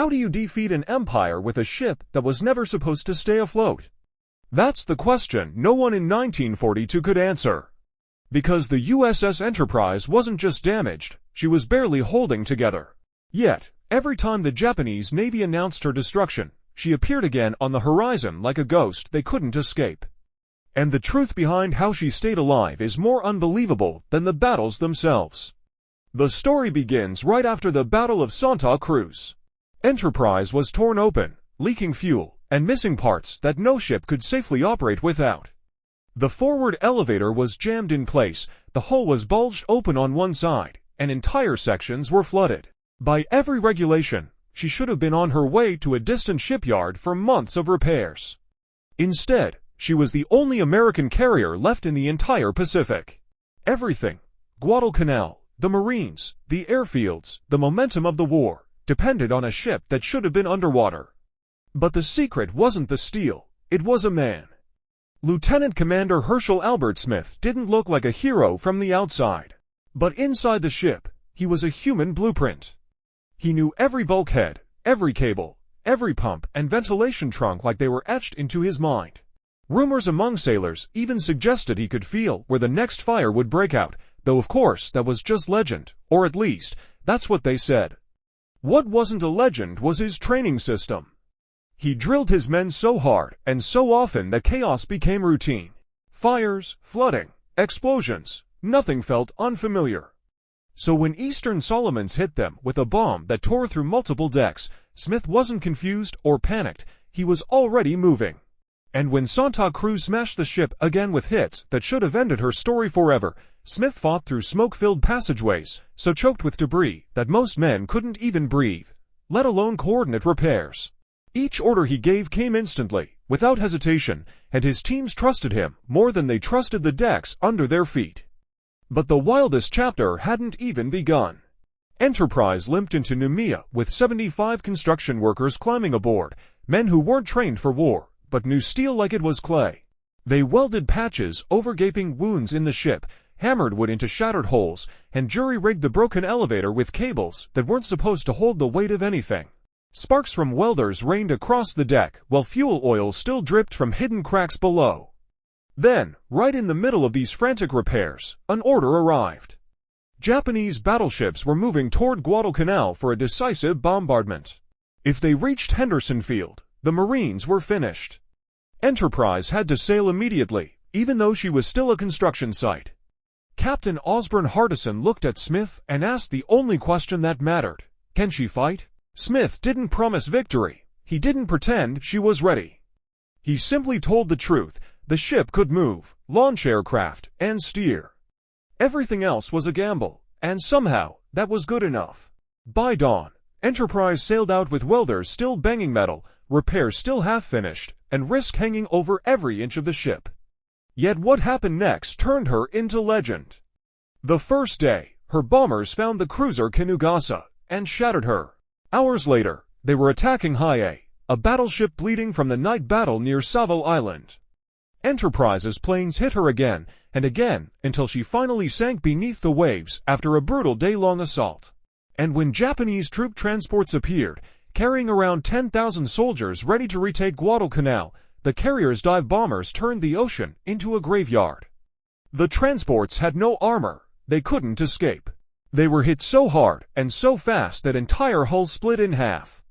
How do you defeat an empire with a ship that was never supposed to stay afloat? That's the question no one in 1942 could answer. Because the USS Enterprise wasn't just damaged, she was barely holding together. Yet, every time the Japanese Navy announced her destruction, she appeared again on the horizon like a ghost they couldn't escape. And the truth behind how she stayed alive is more unbelievable than the battles themselves. The story begins right after the Battle of Santa Cruz. Enterprise was torn open, leaking fuel, and missing parts that no ship could safely operate without. The forward elevator was jammed in place, the hull was bulged open on one side, and entire sections were flooded. By every regulation, she should have been on her way to a distant shipyard for months of repairs. Instead, she was the only American carrier left in the entire Pacific. Everything, Guadalcanal, the Marines, the airfields, the momentum of the war, depended on a ship that should have been underwater. But the secret wasn't the steel, it was a man. Lieutenant Commander Herschel Albert Smith didn't look like a hero from the outside. But inside the ship, he was a human blueprint. He knew every bulkhead, every cable, every pump and ventilation trunk like they were etched into his mind. Rumors among sailors even suggested he could feel where the next fire would break out, though of course that was just legend, or at least, that's what they said. What wasn't a legend was his training system. He drilled his men so hard and so often that chaos became routine. Fires, flooding, explosions, nothing felt unfamiliar. So when Eastern Solomons hit them with a bomb that tore through multiple decks, Smith wasn't confused or panicked, he was already moving. And when Santa Cruz smashed the ship again with hits that should have ended her story forever, Smith fought through smoke-filled passageways, so choked with debris that most men couldn't even breathe, let alone coordinate repairs. Each order he gave came instantly, without hesitation, and his teams trusted him more than they trusted the decks under their feet. But the wildest chapter hadn't even begun. Enterprise limped into Noumea with 75 construction workers climbing aboard, men who weren't trained for war, but knew steel like it was clay. They welded patches over gaping wounds in the ship, hammered wood into shattered holes, and jury-rigged the broken elevator with cables that weren't supposed to hold the weight of anything. Sparks from welders rained across the deck, while fuel oil still dripped from hidden cracks below. Then, right in the middle of these frantic repairs, an order arrived. Japanese battleships were moving toward Guadalcanal for a decisive bombardment. If they reached Henderson Field, the Marines were finished. Enterprise had to sail immediately, even though she was still a construction site. Captain Osborne Hardison looked at Smith and asked the only question that mattered. Can she fight? Smith didn't promise victory. He didn't pretend she was ready. He simply told the truth. The ship could move, launch aircraft, and steer. Everything else was a gamble, and somehow, that was good enough. By dawn, Enterprise sailed out with welders still banging metal, repairs still half-finished, and risk hanging over every inch of the ship. Yet what happened next turned her into legend. The first day, her bombers found the cruiser Kinugasa, and shattered her. Hours later, they were attacking High-A, a battleship bleeding from the night battle near Saville Island. Enterprise's planes hit her again and again until she finally sank beneath the waves after a brutal day-long assault. And when Japanese troop transports appeared, carrying around 10,000 soldiers ready to retake Guadalcanal, the carrier's dive bombers turned the ocean into a graveyard. The transports had no armor, they couldn't escape. They were hit so hard and so fast that entire hulls split in half.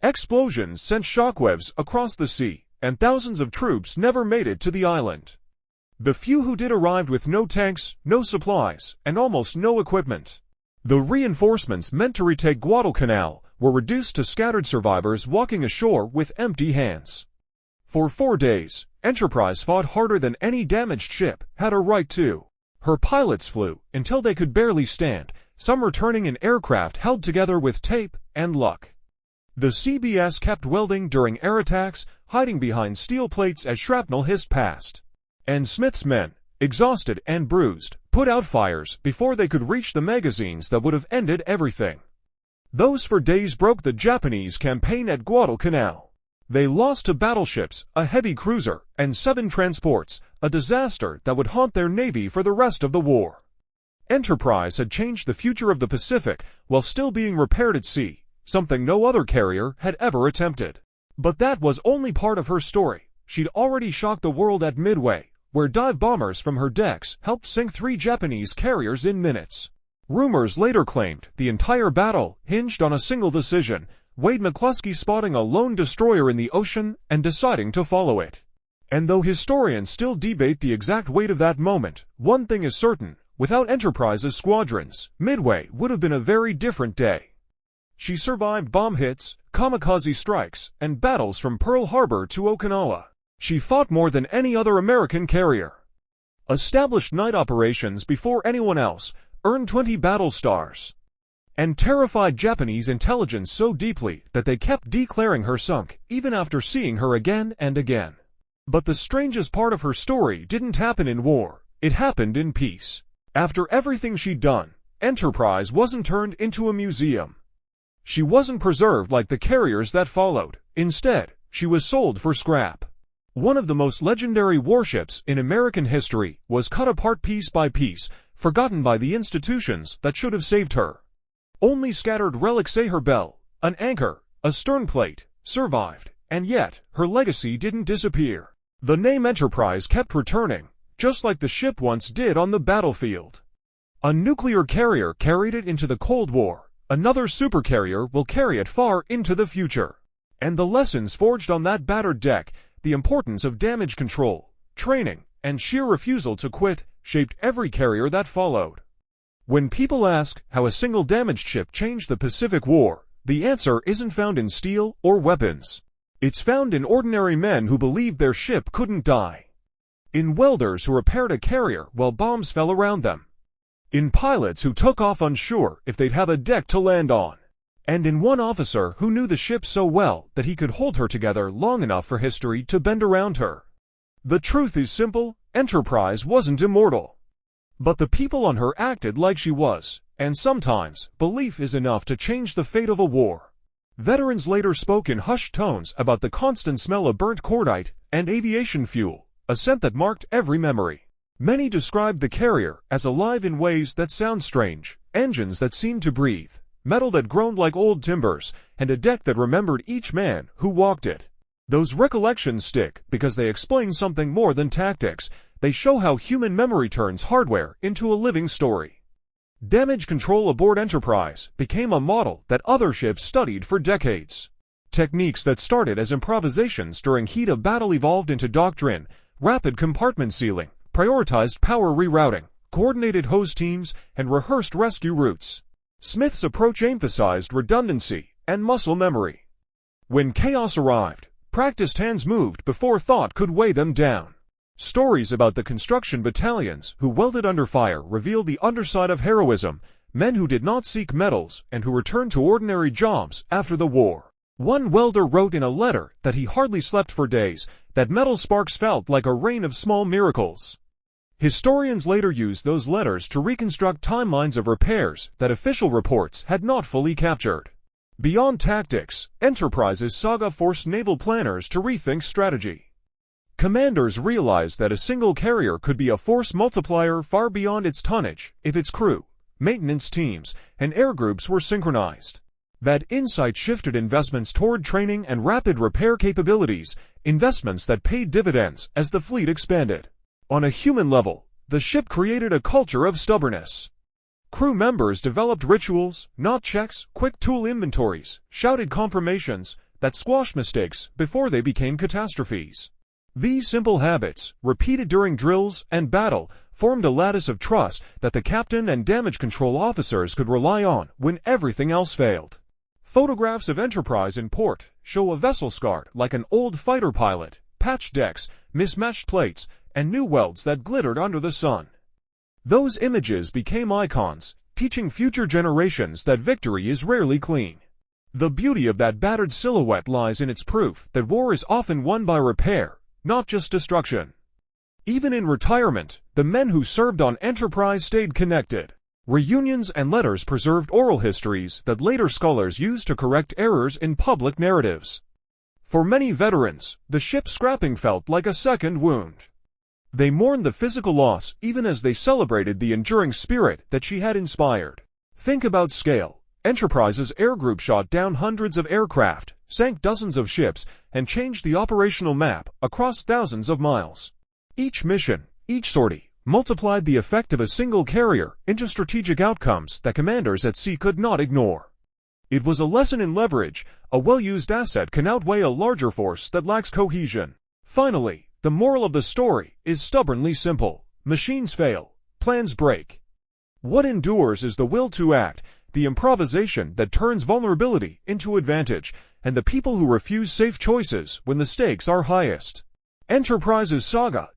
Explosions sent shockwaves across the sea, and thousands of troops never made it to the island. The few who did arrived with no tanks, no supplies, and almost no equipment. The reinforcements meant to retake Guadalcanal were reduced to scattered survivors walking ashore with empty hands. For 4 days, Enterprise fought harder than any damaged ship had a right to. Her pilots flew until they could barely stand, some returning in aircraft held together with tape and luck. The CBS kept welding during air attacks, hiding behind steel plates as shrapnel hissed past. And Smith's men, exhausted and bruised, put out fires before they could reach the magazines that would have ended everything. Those 4 days broke the Japanese campaign at Guadalcanal. They lost to battleships, a heavy cruiser, and 7 transports, a disaster that would haunt their navy for the rest of the war. Enterprise had changed the future of the Pacific while still being repaired at sea, something no other carrier had ever attempted. But that was only part of her story. She'd already shocked the world at Midway, where dive bombers from her decks helped sink 3 Japanese carriers in minutes. Rumors later claimed the entire battle hinged on a single decision: Wade McCluskey spotting a lone destroyer in the ocean and deciding to follow it. And though historians still debate the exact weight of that moment, one thing is certain: without Enterprise's squadrons, Midway would have been a very different day. She survived bomb hits, kamikaze strikes, and battles from Pearl Harbor to Okinawa. She fought more than any other American carrier. Established night operations before anyone else, earned 20 battle stars, and terrified Japanese intelligence so deeply that they kept declaring her sunk, even after seeing her again and again. But the strangest part of her story didn't happen in war, it happened in peace. After everything she'd done, Enterprise wasn't turned into a museum. She wasn't preserved like the carriers that followed. Instead, she was sold for scrap. One of the most legendary warships in American history was cut apart piece by piece, forgotten by the institutions that should have saved her. Only scattered relics say her bell, an anchor, a stern plate, survived, and yet her legacy didn't disappear. The name Enterprise kept returning, just like the ship once did on the battlefield. A nuclear carrier carried it into the Cold War. Another supercarrier will carry it far into the future. And the lessons forged on that battered deck, the importance of damage control, training, and sheer refusal to quit, shaped every carrier that followed. When people ask how a single damaged ship changed the Pacific War, the answer isn't found in steel or weapons. It's found in ordinary men who believed their ship couldn't die. In welders who repaired a carrier while bombs fell around them. In pilots who took off unsure if they'd have a deck to land on. And in one officer who knew the ship so well that he could hold her together long enough for history to bend around her. The truth is simple: Enterprise wasn't immortal. But the people on her acted like she was, and sometimes belief is enough to change the fate of a war. Veterans later spoke in hushed tones about the constant smell of burnt cordite and aviation fuel, a scent that marked every memory. Many described the carrier as alive in ways that sound strange: engines that seemed to breathe, metal that groaned like old timbers, and a deck that remembered each man who walked it. Those recollections stick because they explain something more than tactics. They show how human memory turns hardware into a living story. Damage control aboard Enterprise became a model that other ships studied for decades. Techniques that started as improvisations during heat of battle evolved into doctrine: rapid compartment sealing, prioritized power rerouting, coordinated hose teams, and rehearsed rescue routes. Smith's approach emphasized redundancy and muscle memory. When chaos arrived, practiced hands moved before thought could weigh them down. Stories about the construction battalions who welded under fire reveal the underside of heroism: men who did not seek medals and who returned to ordinary jobs after the war. One welder wrote in a letter that he hardly slept for days, that metal sparks felt like a rain of small miracles. Historians later used those letters to reconstruct timelines of repairs that official reports had not fully captured. Beyond tactics, Enterprise's saga forced naval planners to rethink strategy. Commanders realized that a single carrier could be a force multiplier far beyond its tonnage if its crew, maintenance teams, and air groups were synchronized. That insight shifted investments toward training and rapid repair capabilities, investments that paid dividends as the fleet expanded. On a human level, the ship created a culture of stubbornness. Crew members developed rituals, not checks, quick tool inventories, shouted confirmations that squashed mistakes before they became catastrophes. These simple habits, repeated during drills and battle, formed a lattice of trust that the captain and damage control officers could rely on when everything else failed. Photographs of Enterprise in port show a vessel scarred like an old fighter pilot, patched decks, mismatched plates, and new welds that glittered under the sun. Those images became icons, teaching future generations that victory is rarely clean. The beauty of that battered silhouette lies in its proof that war is often won by repair, not just destruction. Even in retirement, the men who served on Enterprise stayed connected. Reunions and letters preserved oral histories that later scholars used to correct errors in public narratives. For many veterans, the ship's scrapping felt like a second wound. They mourned the physical loss even as they celebrated the enduring spirit that she had inspired. Think about scale. Enterprise's air group shot down hundreds of aircraft, sank dozens of ships, and changed the operational map across thousands of miles. Each mission, each sortie, multiplied the effect of a single carrier into strategic outcomes that commanders at sea could not ignore. It was a lesson in leverage. A well-used asset can outweigh a larger force that lacks cohesion. Finally, the moral of the story is stubbornly simple. Machines fail, plans break. What endures is the will to act, the improvisation that turns vulnerability into advantage, and the people who refuse safe choices when the stakes are highest. Enterprise's saga